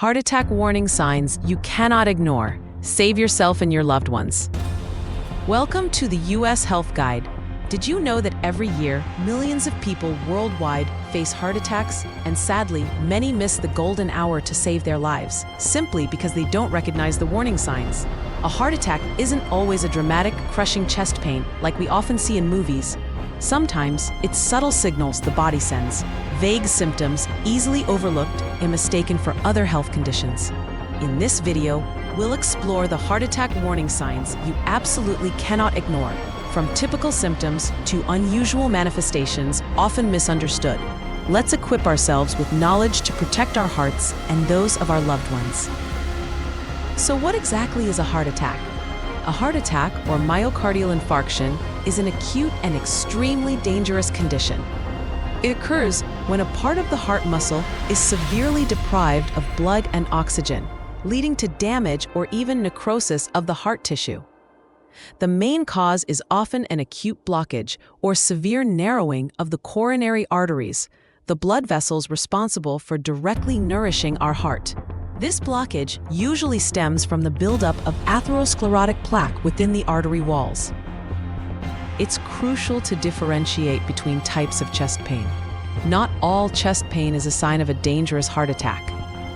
Heart attack warning signs you cannot ignore. Save yourself and your loved ones. Welcome to the U.S. Health Guide. Did you know that every year, millions of people worldwide face heart attacks, and sadly, many miss the golden hour to save their lives, simply because they don't recognize the warning signs? A heart attack isn't always a dramatic, crushing chest pain like we often see in movies. Sometimes, it's subtle signals the body sends, vague symptoms easily overlooked and mistaken for other health conditions. In this video, we'll explore the heart attack warning signs you absolutely cannot ignore, from typical symptoms to unusual manifestations often misunderstood. Let's equip ourselves with knowledge to protect our hearts and those of our loved ones. So what exactly is a heart attack? A heart attack, or myocardial infarction, is an acute and extremely dangerous condition. It occurs when a part of the heart muscle is severely deprived of blood and oxygen, leading to damage or even necrosis of the heart tissue. The main cause is often an acute blockage or severe narrowing of the coronary arteries, the blood vessels responsible for directly nourishing our heart. This blockage usually stems from the buildup of atherosclerotic plaque within the artery walls. It's crucial to differentiate between types of chest pain. Not all chest pain is a sign of a dangerous heart attack.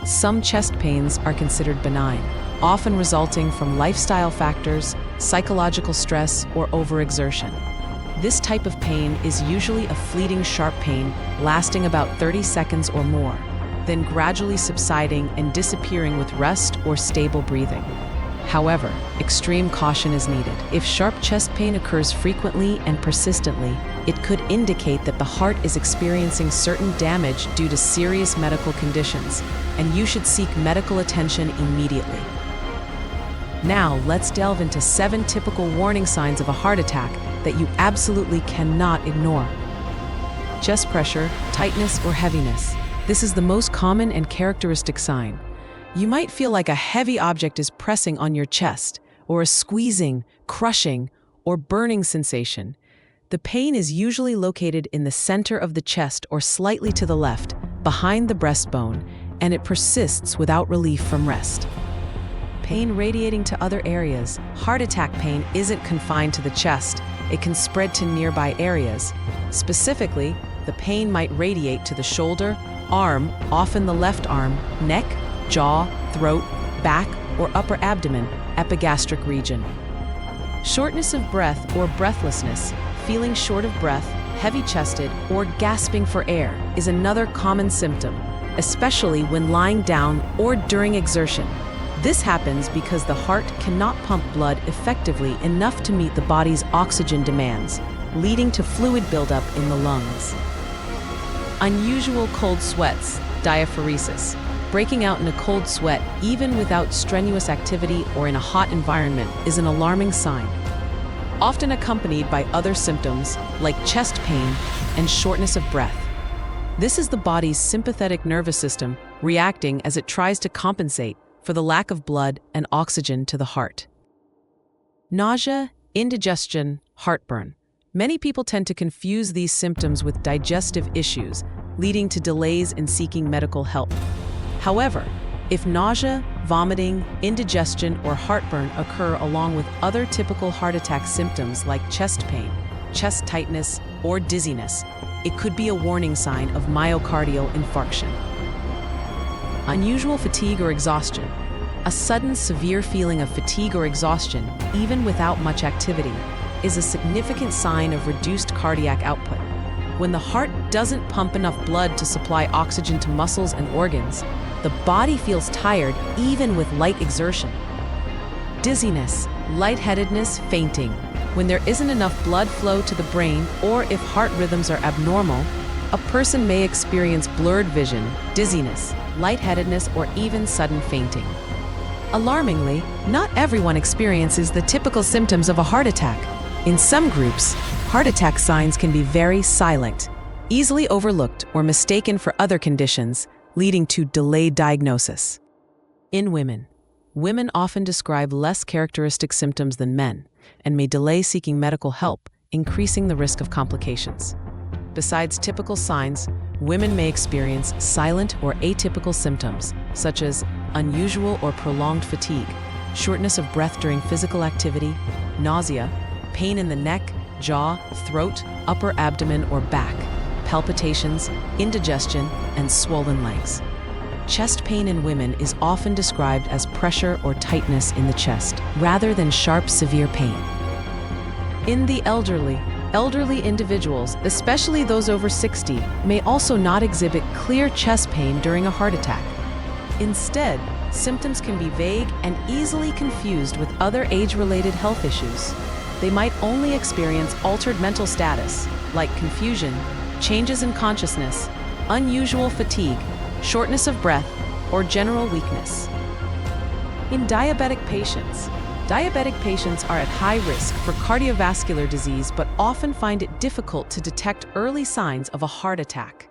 Some chest pains are considered benign, often resulting from lifestyle factors, psychological stress, or overexertion. This type of pain is usually a fleeting sharp pain lasting about 30 seconds or more, then gradually subsiding and disappearing with rest or stable breathing. However, extreme caution is needed. If sharp chest pain occurs frequently and persistently, it could indicate that the heart is experiencing certain damage due to serious medical conditions, and you should seek medical attention immediately. Now, let's delve into 7 typical warning signs of a heart attack that you absolutely cannot ignore. Chest pressure, tightness, or heaviness. This is the most common and characteristic sign. You might feel like a heavy object is pressing on your chest, or a squeezing, crushing, or burning sensation. The pain is usually located in the center of the chest or slightly to the left, behind the breastbone, and it persists without relief from rest. Pain radiating to other areas. Heart attack pain isn't confined to the chest. It can spread to nearby areas. Specifically, the pain might radiate to the shoulder, arm, often the left arm, neck, jaw, throat, back, or upper abdomen, epigastric region. Shortness of breath or breathlessness, feeling short of breath, heavy-chested, or gasping for air is another common symptom, especially when lying down or during exertion. This happens because the heart cannot pump blood effectively enough to meet the body's oxygen demands, leading to fluid buildup in the lungs. Unusual cold sweats, diaphoresis. Breaking out in a cold sweat, even without strenuous activity or in a hot environment, is an alarming sign, often accompanied by other symptoms like chest pain and shortness of breath. This is the body's sympathetic nervous system reacting as it tries to compensate for the lack of blood and oxygen to the heart. Nausea, indigestion, heartburn. Many people tend to confuse these symptoms with digestive issues, leading to delays in seeking medical help. However, if nausea, vomiting, indigestion, or heartburn occur along with other typical heart attack symptoms like chest pain, chest tightness, or dizziness, it could be a warning sign of myocardial infarction. Unusual fatigue or exhaustion. A sudden severe feeling of fatigue or exhaustion, even without much activity, is a significant sign of reduced cardiac output. When the heart doesn't pump enough blood to supply oxygen to muscles and organs, the body feels tired even with light exertion. Dizziness, lightheadedness, fainting. When there isn't enough blood flow to the brain or if heart rhythms are abnormal, a person may experience blurred vision, dizziness, lightheadedness, or even sudden fainting. Alarmingly, not everyone experiences the typical symptoms of a heart attack. In some groups, heart attack signs can be very silent, easily overlooked or mistaken for other conditions, leading to delayed diagnosis. In women, women often describe less characteristic symptoms than men and may delay seeking medical help, increasing the risk of complications. Besides typical signs, women may experience silent or atypical symptoms, such as unusual or prolonged fatigue, shortness of breath during physical activity, nausea, pain in the neck, jaw, throat, upper abdomen or back, palpitations, indigestion, and swollen legs. Chest pain in women is often described as pressure or tightness in the chest, rather than sharp, severe pain. In the elderly individuals, especially those over 60, may also not exhibit clear chest pain during a heart attack. Instead, symptoms can be vague and easily confused with other age-related health issues. They might only experience altered mental status, like confusion, changes in consciousness, unusual fatigue, shortness of breath, or general weakness. In diabetic patients are at high risk for cardiovascular disease but often find it difficult to detect early signs of a heart attack.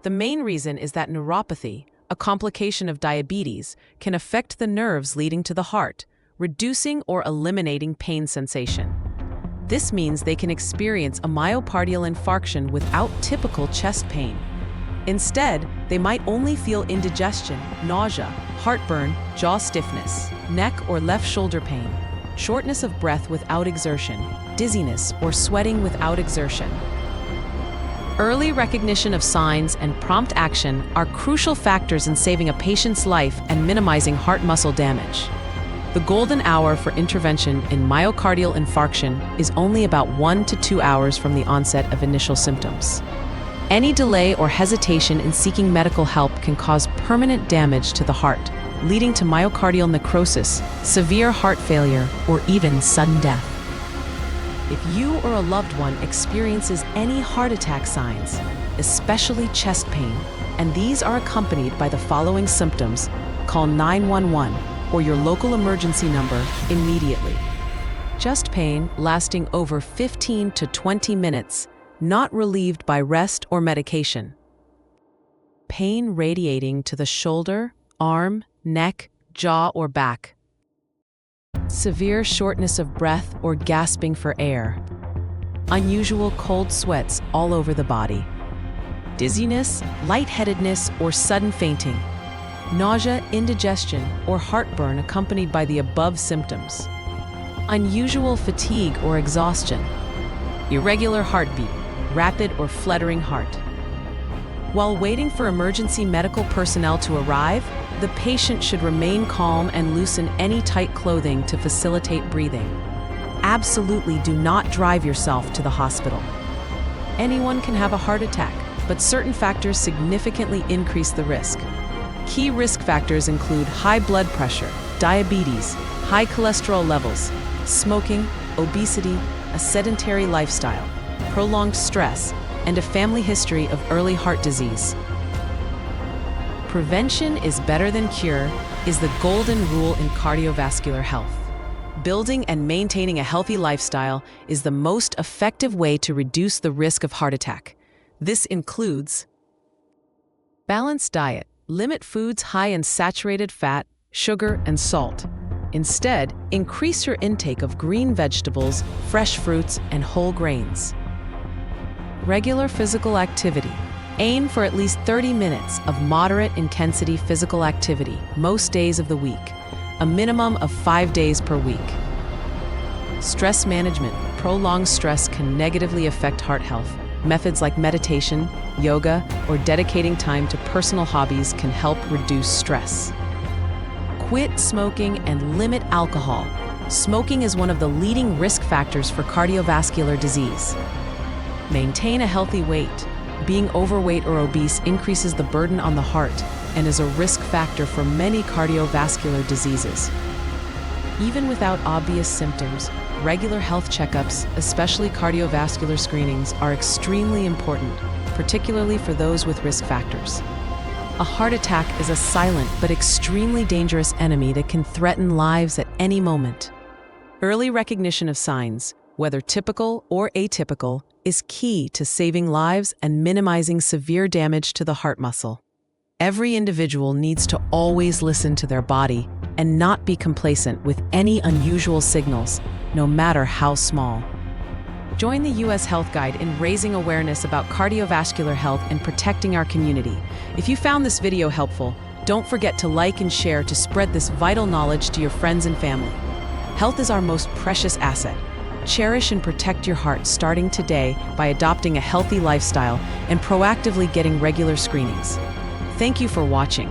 The main reason is that neuropathy, a complication of diabetes, can affect the nerves leading to the heart, reducing or eliminating pain sensation. This means they can experience a myocardial infarction without typical chest pain. Instead, they might only feel indigestion, nausea, heartburn, jaw stiffness, neck or left shoulder pain, shortness of breath without exertion, dizziness or sweating without exertion. Early recognition of signs and prompt action are crucial factors in saving a patient's life and minimizing heart muscle damage. The golden hour for intervention in myocardial infarction is only about 1 to 2 hours from the onset of initial symptoms. Any delay or hesitation in seeking medical help can cause permanent damage to the heart, leading to myocardial necrosis, severe heart failure, or even sudden death. If you or a loved one experiences any heart attack signs, especially chest pain, and these are accompanied by the following symptoms, call 911 or your local emergency number immediately. Chest pain lasting over 15 to 20 minutes, not relieved by rest or medication. Pain radiating to the shoulder, arm, neck, jaw, or back. Severe shortness of breath or gasping for air. Unusual cold sweats all over the body. Dizziness, lightheadedness, or sudden fainting. Nausea, indigestion, or heartburn accompanied by the above symptoms. Unusual fatigue or exhaustion. Irregular heartbeat, rapid or fluttering heart. While waiting for emergency medical personnel to arrive, the patient should remain calm and loosen any tight clothing to facilitate breathing. Absolutely do not drive yourself to the hospital. Anyone can have a heart attack, but certain factors significantly increase the risk. Key risk factors include high blood pressure, diabetes, high cholesterol levels, smoking, obesity, a sedentary lifestyle, prolonged stress, and a family history of early heart disease. Prevention is better than cure is the golden rule in cardiovascular health. Building and maintaining a healthy lifestyle is the most effective way to reduce the risk of heart attack. This includes balanced diet. Limit foods high in saturated fat, sugar, and salt. Instead, increase your intake of green vegetables, fresh fruits, and whole grains. Regular physical activity. Aim for at least 30 minutes of moderate intensity physical activity most days of the week, a minimum of 5 days per week. Stress management. Prolonged stress can negatively affect heart health. Methods like meditation, yoga, or dedicating time to personal hobbies can help reduce stress. Quit smoking and limit alcohol. Smoking is one of the leading risk factors for cardiovascular disease. Maintain a healthy weight. Being overweight or obese increases the burden on the heart and is a risk factor for many cardiovascular diseases. Even without obvious symptoms, regular health checkups, especially cardiovascular screenings, are extremely important, particularly for those with risk factors. A heart attack is a silent but extremely dangerous enemy that can threaten lives at any moment. Early recognition of signs, whether typical or atypical, is key to saving lives and minimizing severe damage to the heart muscle. Every individual needs to always listen to their body and not be complacent with any unusual signals, no matter how small. Join the U.S. Health Guide in raising awareness about cardiovascular health and protecting our community. If you found this video helpful, Don't forget to like and share to spread this vital knowledge to your friends and family. Health is our most precious asset. Cherish and protect your heart starting today by adopting a healthy lifestyle and proactively getting regular screenings. Thank you for watching.